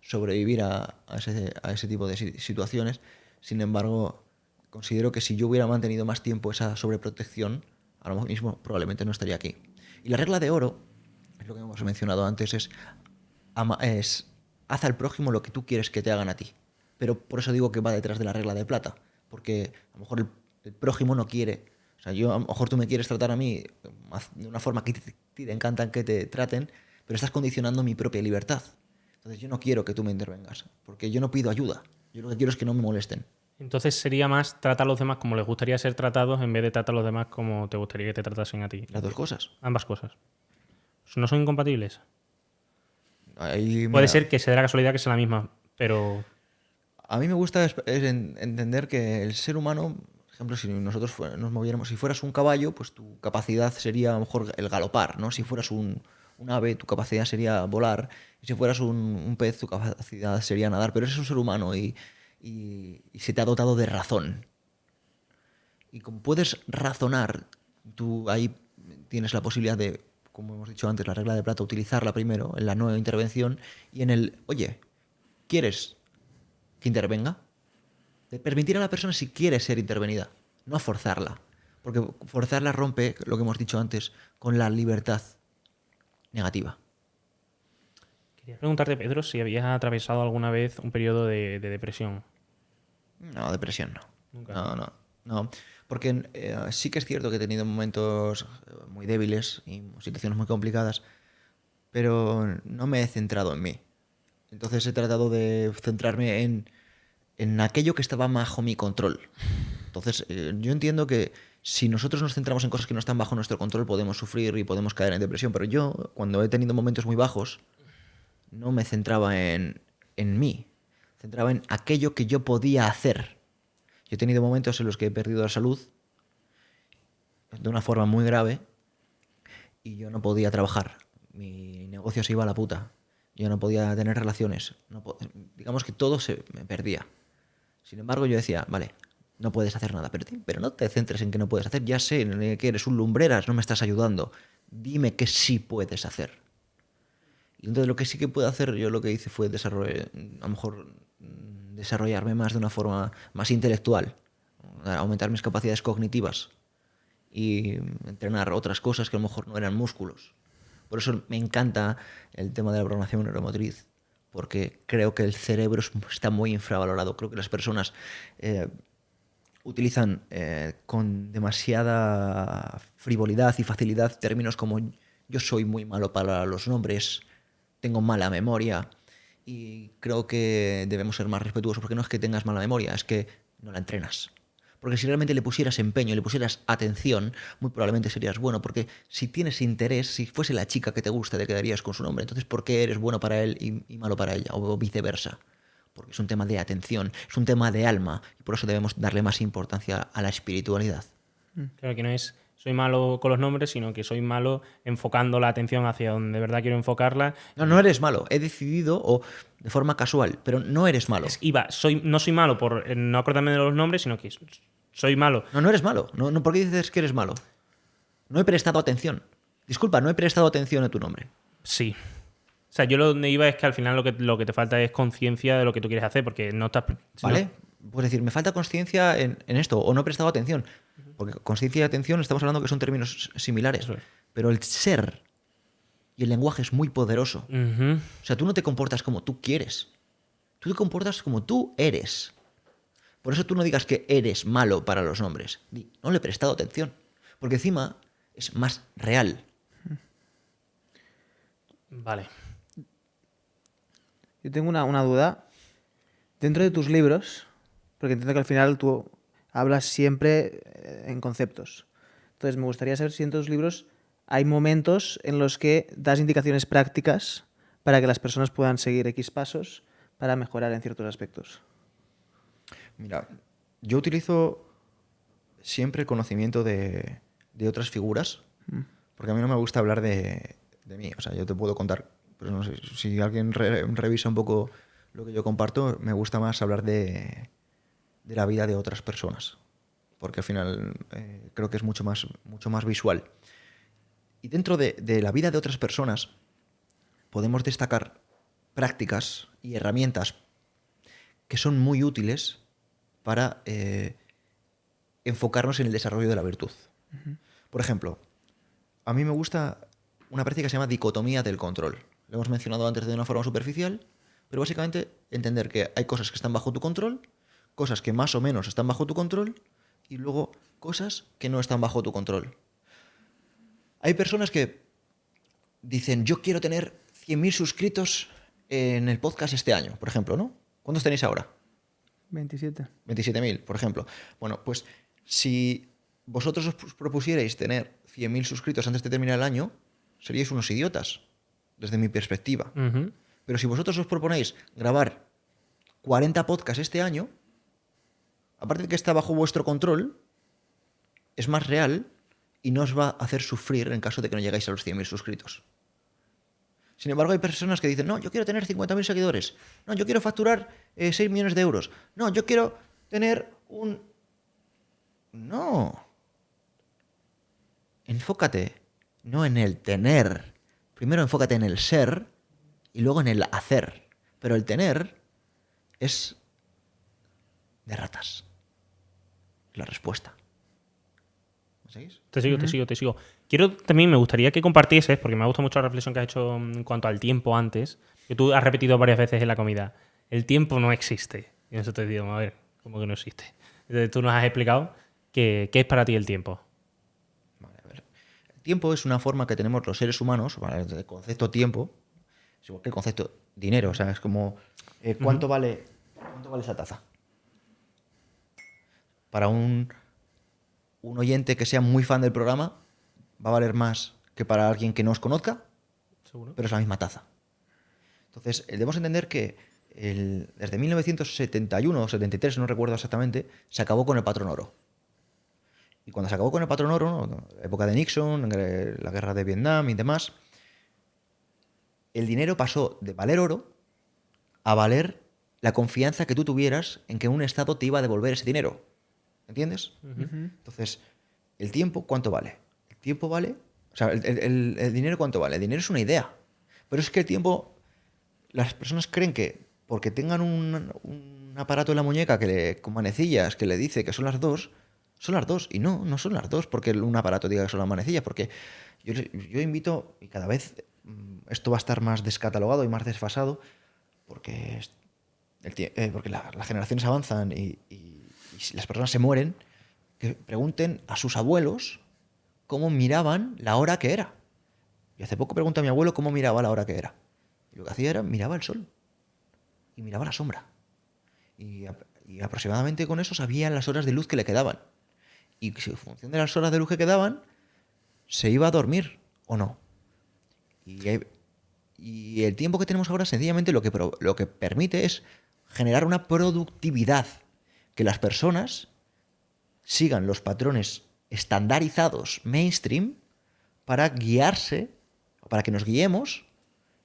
sobrevivir a ese tipo de situaciones. Sin embargo, considero que si yo hubiera mantenido más tiempo esa sobreprotección, ahora mismo probablemente no estaría aquí. Y la regla de oro, es lo que hemos mencionado antes, es haz al prójimo lo que tú quieres que te hagan a ti. Pero por eso digo que va detrás de la regla de plata, porque a lo mejor el prójimo no quiere. O sea, a lo mejor tú me quieres tratar a mí de una forma que te encantan que te traten, pero estás condicionando mi propia libertad. Entonces yo no quiero que tú me intervengas, porque yo no pido ayuda. Yo lo que quiero es que no me molesten. Entonces sería más tratar a los demás como les gustaría ser tratados en vez de tratar a los demás como te gustaría que te tratasen a ti. Las dos cosas. Ambas cosas. ¿No son incompatibles? Ahí, Puede mira, ser que se dé la casualidad que sea la misma, pero... a mí me gusta entender que el ser humano, por ejemplo, si nosotros nos moviéramos, si fueras un caballo, pues tu capacidad sería a lo mejor el galopar, ¿no? Si fueras un ave, tu capacidad sería volar. Y si fueras un pez, tu capacidad sería nadar. Pero eres un ser humano y se te ha dotado de razón. Y como puedes razonar, tú ahí tienes la posibilidad de, como hemos dicho antes, la regla de plata, utilizarla primero en la nueva intervención y en el, oye, ¿quieres que intervenga? De permitir a la persona si quiere ser intervenida, no a forzarla. Porque forzarla rompe, lo que hemos dicho antes, con la libertad negativa. Quería preguntarte, Pedro, si habías atravesado alguna vez un periodo de depresión. No, depresión no. Nunca. No. Porque sí que es cierto que he tenido momentos muy débiles y situaciones muy complicadas, pero no me he centrado en mí. Entonces he tratado de centrarme en aquello que estaba bajo mi control. Entonces yo entiendo que si nosotros nos centramos en cosas que no están bajo nuestro control, podemos sufrir y podemos caer en depresión. Pero yo, cuando he tenido momentos muy bajos, no me centraba en mí. Centraba en aquello que yo podía hacer. Yo he tenido momentos en los que he perdido la salud de una forma muy grave y yo no podía trabajar. Mi negocio se iba a la puta. Yo no podía tener relaciones. Digamos que todo se me perdía. Sin embargo, yo decía, vale, no puedes hacer nada, pero no te centres en que no puedes hacer. Ya sé que eres un lumbreras, no me estás ayudando. Dime que sí puedes hacer. Y entonces lo que sí que puedo hacer, yo lo que hice fue a lo mejor desarrollarme más de una forma más intelectual, aumentar mis capacidades cognitivas y entrenar otras cosas que a lo mejor no eran músculos. Por eso me encanta el tema de la programación neuromotriz, porque creo que el cerebro está muy infravalorado. Creo que las personas utilizan con demasiada frivolidad y facilidad términos como yo soy muy malo para los nombres, tengo mala memoria, y creo que debemos ser más respetuosos, porque no es que tengas mala memoria, es que no la entrenas. Porque si realmente le pusieras empeño, le pusieras atención, muy probablemente serías bueno. Porque si tienes interés, si fuese la chica que te gusta, te quedarías con su nombre. Entonces, ¿por qué eres bueno para él y malo para ella? O viceversa. Porque es un tema de atención, es un tema de alma. Y por eso debemos darle más importancia a la espiritualidad. Claro que no es soy malo con los nombres, sino que soy malo enfocando la atención hacia donde de verdad quiero enfocarla. No eres malo. He decidido, o de forma casual, pero no eres malo. No soy malo por no acordarme de los nombres, sino que soy malo. No eres malo. No, ¿por qué dices que eres malo? No he prestado atención. Disculpa, no he prestado atención a tu nombre. Sí. O sea, yo lo donde iba es que al final lo que te falta es conciencia de lo que tú quieres hacer, porque no estás... ¿Vale? No. Pues decir, me falta conciencia en esto, o no he prestado atención. Porque conciencia y atención estamos hablando que son términos similares. Eso es. Pero el ser y el lenguaje es muy poderoso. Ujú. O sea, tú no te comportas como tú quieres. Tú te comportas como tú eres. Por eso tú no digas que eres malo para los nombres. No le he prestado atención. Porque encima es más real. Vale. Yo tengo una duda. Dentro de tus libros, porque entiendo que al final tú hablas siempre en conceptos. Entonces me gustaría saber si en tus libros hay momentos en los que das indicaciones prácticas para que las personas puedan seguir X pasos para mejorar en ciertos aspectos. Mira, yo utilizo siempre conocimiento de otras figuras, porque a mí no me gusta hablar de mí. O sea, yo te puedo contar, pero no sé, si alguien revisa un poco lo que yo comparto, me gusta más hablar de la vida de otras personas, porque al final creo que es mucho más visual. Y dentro de la vida de otras personas podemos destacar prácticas y herramientas que son muy útiles para enfocarnos en el desarrollo de la virtud. Por ejemplo, a mí me gusta una práctica que se llama dicotomía del control. Lo hemos mencionado antes de una forma superficial, pero básicamente entender que hay cosas que están bajo tu control, cosas que más o menos están bajo tu control y luego cosas que no están bajo tu control. Hay personas que dicen, yo quiero tener 100.000 suscritos en el podcast este año, por ejemplo, ¿no? ¿Cuántos tenéis ahora? 27. 27.000, por ejemplo. Bueno, pues si vosotros os propusierais tener 100.000 suscritos antes de terminar el año, seríais unos idiotas, desde mi perspectiva. Ujú. Pero si vosotros os proponéis grabar 40 podcasts este año, aparte de que está bajo vuestro control, es más real y no os va a hacer sufrir en caso de que no llegáis a los 100.000 suscritos. Sin embargo, hay personas que dicen, no, yo quiero tener 50.000 seguidores. No, yo quiero facturar 6 millones de euros. No, yo quiero tener un... No. Enfócate no en el tener. Primero enfócate en el ser y luego en el hacer. Pero el tener es de ratas. Es la respuesta. ¿Me seguís? Te sigo. Me gustaría que compartieses, porque me ha gustado mucho la reflexión que has hecho en cuanto al tiempo antes, que tú has repetido varias veces en la comida. El tiempo no existe. Y nosotros te digo, a ver, ¿cómo que no existe? Entonces tú nos has explicado qué es para ti el tiempo. Vale, a ver. El tiempo es una forma que tenemos los seres humanos, ¿vale? El concepto tiempo, es igual que el concepto dinero, o sea, es como ¿cuánto vale esa taza? Para un oyente que sea muy fan del programa, va a valer más que para alguien que no os conozca, ¿Seguro? pero es la misma taza. Entonces, debemos entender que desde 1971 o 73, no recuerdo exactamente, se acabó con el patrón oro. Y cuando se acabó con el patrón oro, ¿no? Época de Nixon, la guerra de Vietnam y demás, el dinero pasó de valer oro a valer la confianza que tú tuvieras en que un Estado te iba a devolver ese dinero. ¿Entiendes? Entonces, ¿el tiempo cuánto vale? El tiempo vale... O sea, el dinero cuánto vale. El dinero es una idea. Pero es que el tiempo... Las personas creen que porque tengan un aparato en la muñeca con manecillas que le dice que son las 2, son las 2. Y no son las 2 porque un aparato diga que son las manecillas. Porque yo invito, y cada vez esto va a estar más descatalogado y más desfasado, porque las generaciones avanzan y si las personas se mueren, que pregunten a sus abuelos cómo miraban la hora que era. Y hace poco pregunté a mi abuelo cómo miraba la hora que era. Y lo que hacía era miraba el sol y miraba la sombra. Y aproximadamente con eso sabían las horas de luz que le quedaban. Y si en función de las horas de luz que quedaban, se iba a dormir o no. Y el tiempo que tenemos ahora sencillamente lo que permite es generar una productividad, que las personas sigan los patrones estandarizados mainstream para guiarse, para que nos guiemos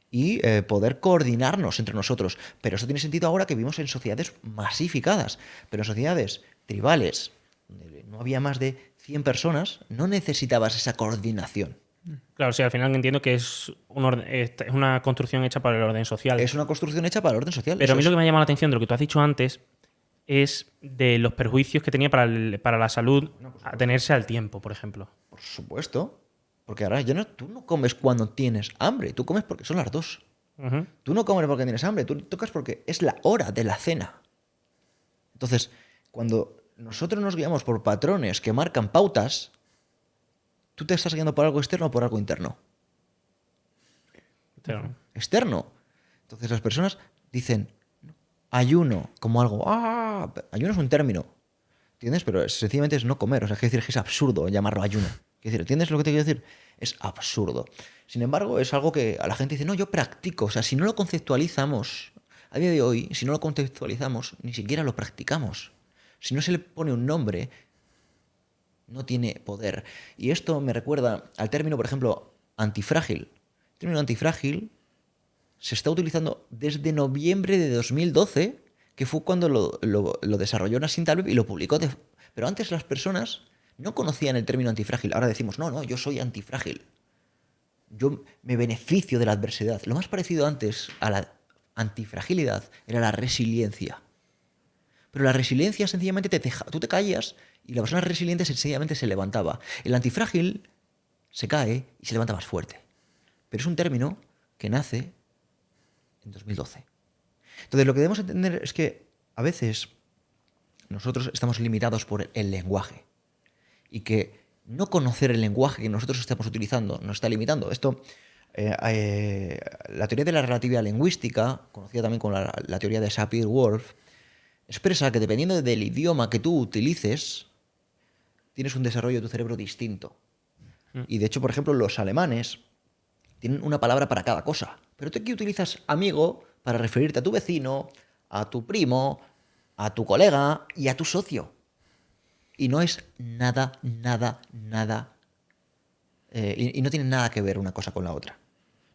y poder coordinarnos entre nosotros. Pero eso tiene sentido ahora que vivimos en sociedades masificadas, pero en sociedades tribales, donde no había más de 100 personas, no necesitabas esa coordinación. Claro, sí, al final entiendo que es una construcción hecha para el orden social. Es una construcción hecha para el orden social. Pero a mí lo que me ha llamado la atención de lo que tú has dicho antes es de los perjuicios que tenía para la salud atenerse al tiempo, por ejemplo. Por supuesto. Porque ahora tú no comes cuando tienes hambre, tú comes porque son las 2. Uh-huh. Tú no comes porque tienes hambre, tú tocas porque es la hora de la cena. Entonces, cuando nosotros nos guiamos por patrones que marcan pautas, tú te estás guiando por algo externo o por algo interno. Externo. Entonces las personas dicen ayuno como algo. Ayuno es un término. ¿Entiendes? Pero sencillamente es no comer. O sea, es decir que es absurdo llamarlo ayuno. ¿Entiendes lo que te quiero decir? Es absurdo. Sin embargo, es algo que a la gente dice, no, yo practico. O sea, si no lo conceptualizamos, a día de hoy, si no lo conceptualizamos, ni siquiera lo practicamos. Si no se le pone un nombre, no tiene poder. Y esto me recuerda al término, por ejemplo, antifrágil. El término antifrágil se está utilizando desde noviembre de 2012, que fue cuando lo desarrolló Nassim Taleb y lo publicó. Pero antes las personas no conocían el término antifrágil. Ahora decimos, no, yo soy antifrágil. Yo me beneficio de la adversidad. Lo más parecido antes a la antifragilidad era la resiliencia. Pero la resiliencia sencillamente tú te caías y la persona resiliente sencillamente se levantaba. El antifrágil se cae y se levanta más fuerte. Pero es un término que nace en 2012. Entonces lo que debemos entender es que a veces nosotros estamos limitados por el lenguaje. Y que no conocer el lenguaje que nosotros estamos utilizando nos está limitando. Esto, la teoría de la relatividad lingüística, conocida también como la teoría de Sapir-Whorf, expresa que dependiendo del idioma que tú utilices, tienes un desarrollo de tu cerebro distinto. Y de hecho, por ejemplo, los alemanes tienen una palabra para cada cosa. Pero tú aquí utilizas amigo para referirte a tu vecino, a tu primo, a tu colega y a tu socio. Y no es nada, y no tiene nada que ver una cosa con la otra.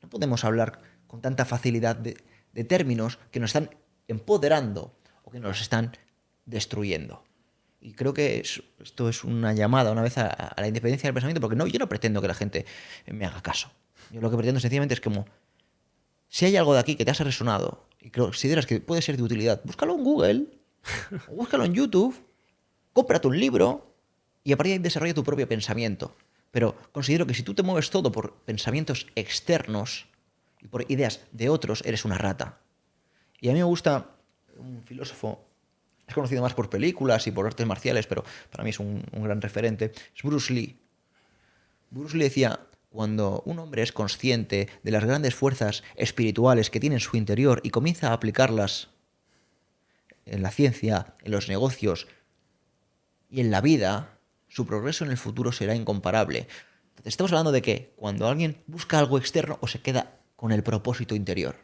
No podemos hablar con tanta facilidad de términos que nos están empoderando o que nos están destruyendo. Y creo que esto es una llamada una vez a la independencia del pensamiento, porque yo no pretendo que la gente me haga caso. Yo lo que pretendo sencillamente es como, si hay algo de aquí que te has resonado y consideras que puede ser de utilidad, búscalo en Google, o búscalo en YouTube, cómprate un libro y a partir de ahí desarrolla tu propio pensamiento. Pero considero que si tú te mueves todo por pensamientos externos y por ideas de otros, eres una rata. Y a mí me gusta un filósofo, es conocido más por películas y por artes marciales, pero para mí es un gran referente, es Bruce Lee. Bruce Lee decía, cuando un hombre es consciente de las grandes fuerzas espirituales que tiene en su interior y comienza a aplicarlas en la ciencia, en los negocios y en la vida, su progreso en el futuro será incomparable. Entonces, estamos hablando de que cuando alguien busca algo externo o se queda con el propósito interior,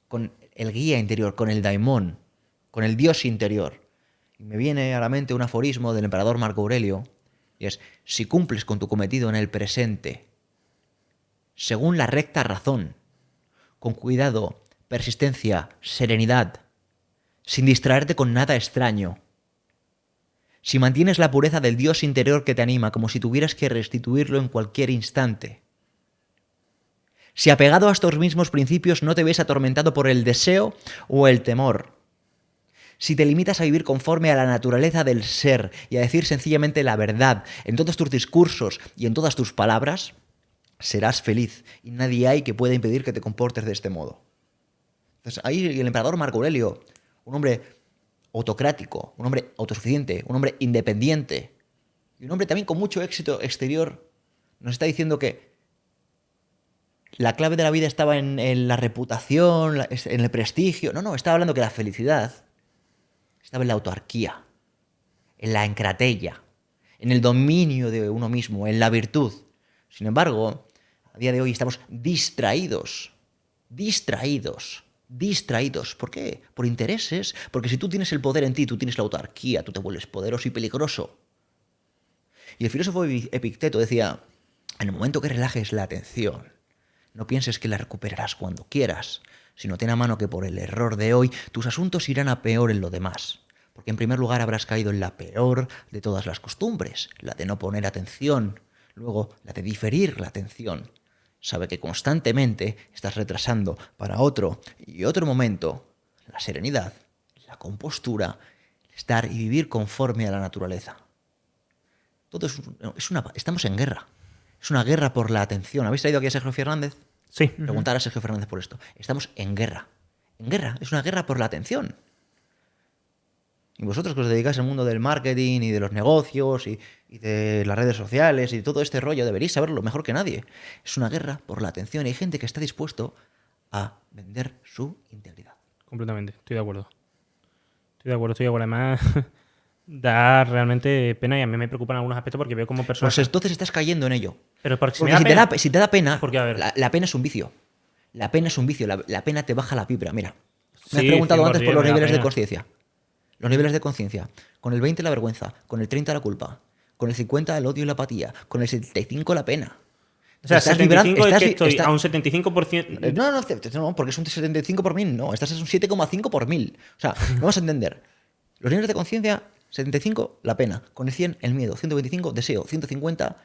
con el guía interior, con el daimón, con el dios interior. Y me viene a la mente un aforismo del emperador Marco Aurelio, y es, si cumples con tu cometido en el presente, según la recta razón, con cuidado, persistencia, serenidad, sin distraerte con nada extraño, si mantienes la pureza del Dios interior que te anima como si tuvieras que restituirlo en cualquier instante, si apegado a estos mismos principios no te ves atormentado por el deseo o el temor, si te limitas a vivir conforme a la naturaleza del ser y a decir sencillamente la verdad en todos tus discursos y en todas tus palabras, serás feliz y nadie hay que pueda impedir que te comportes de este modo. Entonces ahí el emperador Marco Aurelio, un hombre autocrático, un hombre autosuficiente, un hombre independiente y un hombre también con mucho éxito exterior, nos está diciendo que la clave de la vida estaba en la reputación, en el prestigio. No, estaba hablando que la felicidad estaba en la autarquía, en la encratella, en el dominio de uno mismo, en la virtud. Sin embargo, a día de hoy estamos distraídos. ¿Por qué? Por intereses. Porque si tú tienes el poder en ti, tú tienes la autarquía, tú te vuelves poderoso y peligroso. Y el filósofo Epicteto decía, en el momento que relajes la atención, no pienses que la recuperarás cuando quieras, sino ten a mano que por el error de hoy tus asuntos irán a peor en lo demás. Porque en primer lugar habrás caído en la peor de todas las costumbres, la de no poner atención, luego la de diferir la atención. Sabe que constantemente estás retrasando para otro y otro momento la serenidad, la compostura, estar y vivir conforme a la naturaleza. Todo estamos en guerra. Es una guerra por la atención. ¿Habéis traído aquí a Sergio Fernández? Sí. Preguntar a Sergio Fernández por esto. Estamos en guerra. En guerra. Es una guerra por la atención. Y vosotros que os dedicáis al mundo del marketing y de los negocios y de las redes sociales y todo este rollo, deberéis saberlo mejor que nadie. Es una guerra por la atención y hay gente que está dispuesto a vender su integridad. Completamente. Estoy de acuerdo. Además, da realmente pena y a mí me preocupan algunos aspectos porque veo como personas... Pues entonces estás cayendo en ello. Pero porque Porque si te da pena, porque, a ver, la pena es un vicio. La pena es un vicio. La pena te baja la vibra. Mira, me has sí, preguntado antes por los me da niveles de pena. conciencia. Los niveles de conciencia. Con el 20 la vergüenza, con el 30 la culpa, con el 50 el odio y la apatía, con el 75 la pena. O sea, Estás 75 es que estoy está- a un 75%... No, porque es un 75 por 1000, no. Estás es un 7,5 por 1000. O sea, no vas a entender. Los niveles de conciencia, 75 la pena, con el 100 el miedo, 125 deseo, 150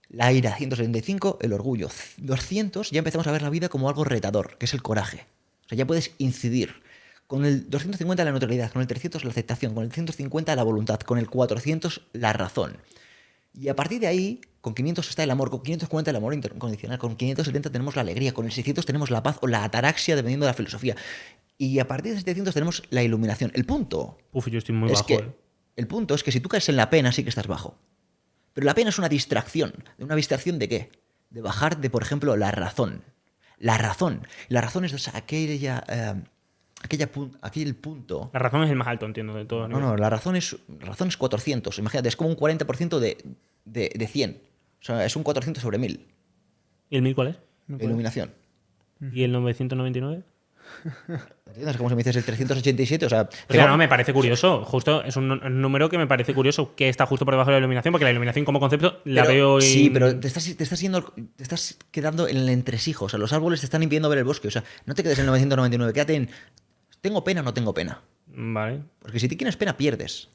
la ira, 175 el orgullo, 200 ya empezamos a ver la vida como algo retador, que es el coraje. O sea, ya puedes incidir. Con el 250 la neutralidad, con el 300 la aceptación, con el 350 la voluntad, con el 400 la razón. Y a partir de ahí, con 500 está el amor, con 540 el amor incondicional, con 570 tenemos la alegría, con el 600 tenemos la paz o la ataraxia, dependiendo de la filosofía. Y a partir de 700 tenemos la iluminación. El punto Uf, yo estoy muy es bajo. que el punto es que si tú caes en la pena, sí que estás bajo. Pero la pena es una distracción. ¿Una distracción de qué? De bajar de, por ejemplo, la razón. La razón. La razón es aquella aquí el punto. La razón es el más alto, entiendo, de todo. No, la razón es 400. Imagínate, es como un 40% de 100. O sea, es un 400 sobre 1000. ¿Y el 1000 cuál es? De iluminación. ¿Y el 999? ¿Entiendes? Como si me dices el 387. O sea, O sea, no, me parece curioso. Justo es un número que me parece curioso que está justo por debajo de la iluminación, porque la iluminación como concepto la veo. Sí, pero te estás quedando en el entresijo. O sea, los árboles te están impidiendo ver el bosque. O sea, no te quedes en el 999. Quédate en. ¿Tengo pena o no tengo pena? Vale. Porque si tienes pena, pierdes.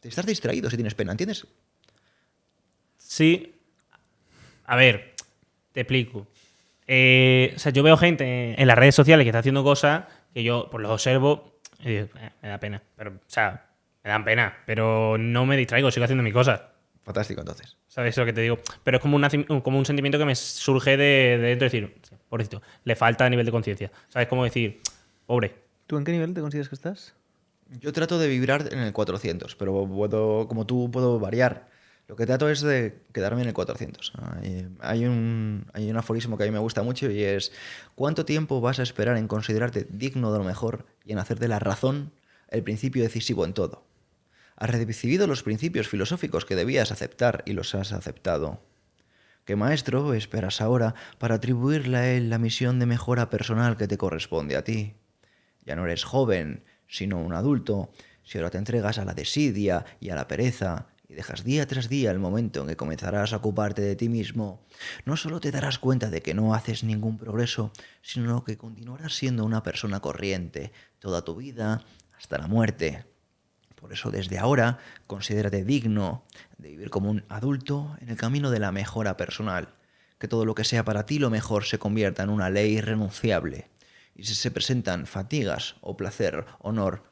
Te estás distraído si tienes pena, ¿entiendes? Sí. A ver, te explico. O sea, yo veo gente en las redes sociales que está haciendo cosas que yo pues los observo y digo, me da pena. Pero, o sea, me dan pena, pero no me distraigo, sigo haciendo mis cosas. Fantástico, entonces. ¿Sabes lo que te digo? Pero es como un sentimiento que me surge de dentro, decir, pobrecito, le falta nivel de conciencia. ¿Sabes? Como decir, pobre. ¿Tú en qué nivel te consideras que estás? Yo trato de vibrar en el 400, pero como tú, puedo variar. Lo que trato es de quedarme en el 400. Hay un aforismo que a mí me gusta mucho y es: ¿cuánto tiempo vas a esperar en considerarte digno de lo mejor y en hacer de la razón el principio decisivo en todo? Has recibido los principios filosóficos que debías aceptar y los has aceptado. ¿Qué maestro esperas ahora para atribuirle a él la misión de mejora personal que te corresponde a ti? Ya no eres joven, sino un adulto, si ahora te entregas a la desidia y a la pereza y dejas día tras día el momento en que comenzarás a ocuparte de ti mismo, no solo te darás cuenta de que no haces ningún progreso, sino que continuarás siendo una persona corriente toda tu vida hasta la muerte. Por eso, desde ahora, considérate digno de vivir como un adulto en el camino de la mejora personal. Que todo lo que sea para ti lo mejor se convierta en una ley irrenunciable. Y si se presentan fatigas o placer, honor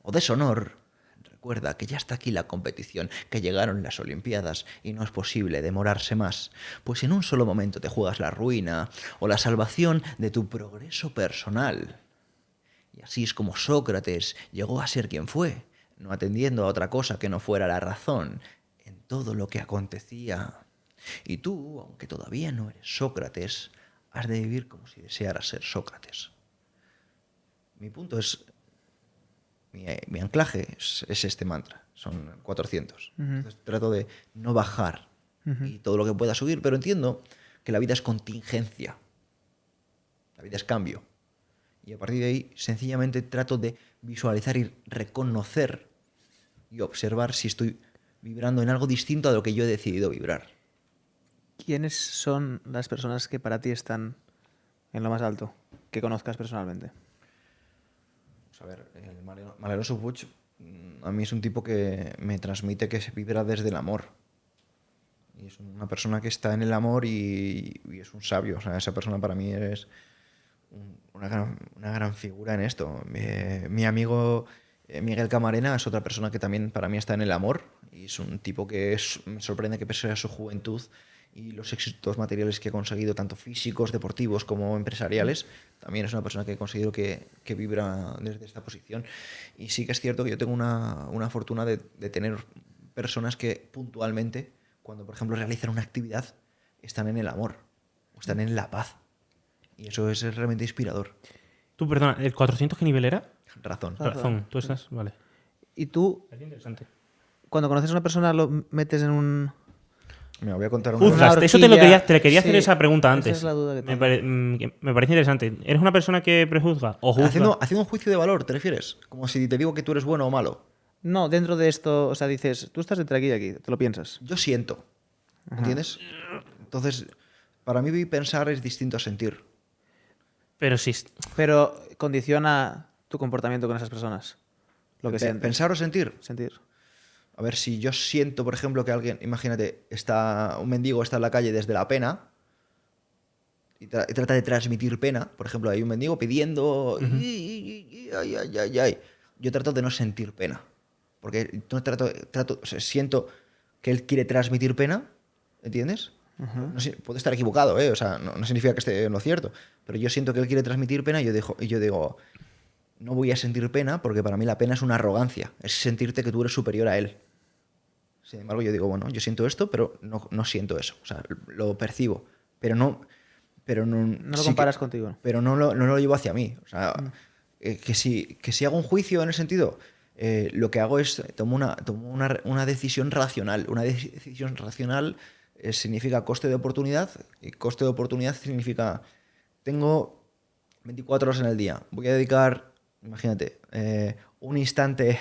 o deshonor, recuerda que ya está aquí la competición, que llegaron las Olimpiadas y no es posible demorarse más, pues en un solo momento te juegas la ruina o la salvación de tu progreso personal. Y así es como Sócrates llegó a ser quien fue, no atendiendo a otra cosa que no fuera la razón en todo lo que acontecía. Y tú, aunque todavía no eres Sócrates, has de vivir como si desearas ser Sócrates. Mi punto es, mi anclaje es este mantra, son 400. Entonces trato de no bajar y todo lo que pueda subir, pero entiendo que la vida es contingencia, la vida es cambio. Y a partir de ahí, sencillamente trato de visualizar y reconocer y observar si estoy vibrando en algo distinto a lo que yo he decidido vibrar. ¿Quiénes son las personas que para ti están en lo más alto, que conozcas personalmente? Pues a ver, el Malero Subuch a mí es un tipo que me transmite que se vibra desde el amor. Y es una persona que está en el amor y es un sabio. O sea, esa persona para mí es una gran figura en esto. Mi amigo Miguel Camarena es otra persona que también para mí está en el amor y es un tipo que me sorprende que pese a su juventud y los éxitos materiales que ha conseguido, tanto físicos, deportivos como empresariales, también es una persona que he conseguido que vibra desde esta posición. Y sí que es cierto que yo tengo una fortuna de tener personas que puntualmente, cuando por ejemplo realizan una actividad, están en el amor o están en la paz. Y eso es realmente inspirador. Tú, perdona, ¿el 400 qué nivel era? Razón. Razón. Tú estás, vale. ¿Y tú, Es interesante. cuando conoces a una persona, lo metes en un... Me voy a contar Una Juzgas, eso horquilla. te le quería hacer Sí, esa pregunta esa antes. es la duda que tengo. Me parece interesante. ¿Eres una persona que prejuzga o juzga? Haciendo un juicio de valor, ¿te refieres? Como si te digo que tú eres bueno o malo. No, dentro de esto, o sea, dices, tú estás entre aquí y aquí, te lo piensas. Yo siento. ¿Entiendes? Entonces, para mí pensar es distinto a sentir. Pero sí. Pero condiciona tu comportamiento con esas personas. Lo que sientes. ¿Pensar o sentir? Sentir. A ver, si yo siento, por ejemplo, que alguien, imagínate, un mendigo está en la calle desde la pena y trata de transmitir pena. Por ejemplo, hay un mendigo pidiendo... Ay. Yo trato de no sentir pena. Porque siento que él quiere transmitir pena, ¿entiendes? Puedo estar equivocado, ¿eh? O sea, no significa que esté en lo cierto. Pero yo siento que él quiere transmitir pena y yo digo, no voy a sentir pena porque para mí la pena es una arrogancia. Es sentirte que tú eres superior a él. Sin embargo, yo digo, bueno, yo siento esto, pero no siento eso. O sea, lo percibo. Pero no pero no, No lo comparas contigo. pero no lo llevo hacia mí. O sea, que si hago un juicio en el sentido, lo que hago es tomo una decisión racional. Una decisión racional significa coste de oportunidad, y coste de oportunidad significa tengo 24 horas en el día, voy a dedicar, imagínate, un instante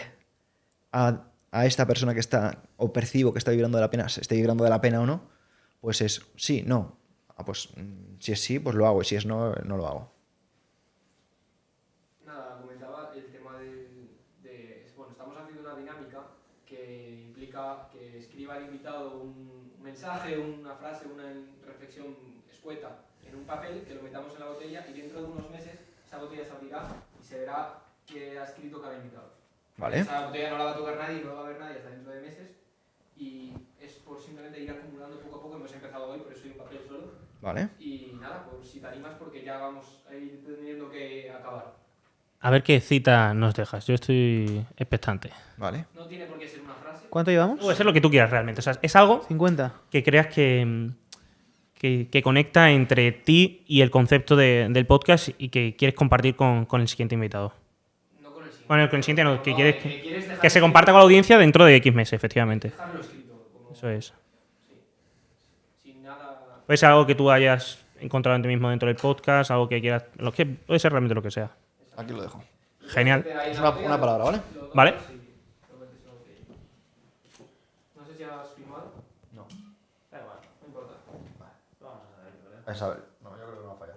a esta persona que está, o percibo que está vibrando de la pena, esté vibrando de la pena o no, pues es sí, no. Pues si es sí, pues lo hago, y si es no, no lo hago. Nada, comentaba el tema bueno, estamos haciendo una dinámica que implica que escriba el invitado un mensaje, una frase, una reflexión escueta en un papel, que lo metamos en la botella y dentro de unos meses esa botella se abrirá y se verá qué ha escrito cada invitado. Vale. Esa botella no la va a tocar nadie, no la va a ver nadie hasta dentro de meses y es por simplemente ir acumulando poco a poco. Hemos empezado hoy, por eso hay un papel solo. Vale. Y nada, por si te animas, porque ya vamos a ir teniendo que acabar. A ver qué cita nos dejas. Yo estoy expectante. Vale. No tiene por qué ser una frase. ¿Cuánto llevamos? Puede ser lo que tú quieras realmente. O sea, es algo 50. que creas que conecta entre ti y el concepto del podcast y que quieres compartir con el siguiente invitado. No con el siguiente. Bueno, con el siguiente no, que No, quieres quieres dejar que se comparta con la audiencia dentro de X meses, efectivamente. dejarlo escrito. Como, Eso es. sí. Sin nada. Puede ser algo que tú hayas encontrado en ti mismo dentro del podcast, algo que quieras. Puede ser realmente lo que sea. Aquí lo dejo. Genial. Ahí en Es la botella, una palabra, ¿vale? lo Vale. tocas y lo metes en la botella. No sé si has firmado. No. Da igual, no importa. A ver. No, yo creo que no va a fallar.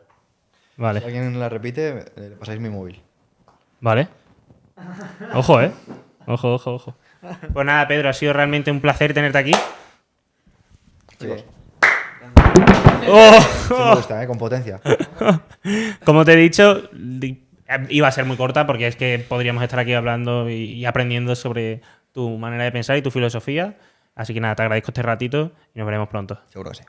Si Vale. alguien la repite, le pasáis mi móvil. Vale. Ojo, ¿eh? Ojo, ojo, ojo. Pues nada, Pedro, ha sido realmente un placer tenerte aquí. Chicos, ¡Oh! sí me gusta, con potencia. Como te he dicho, iba a ser muy corta porque es que podríamos estar aquí hablando y aprendiendo sobre tu manera de pensar y tu filosofía. Así que nada, te agradezco este ratito y nos veremos pronto. Seguro que sí.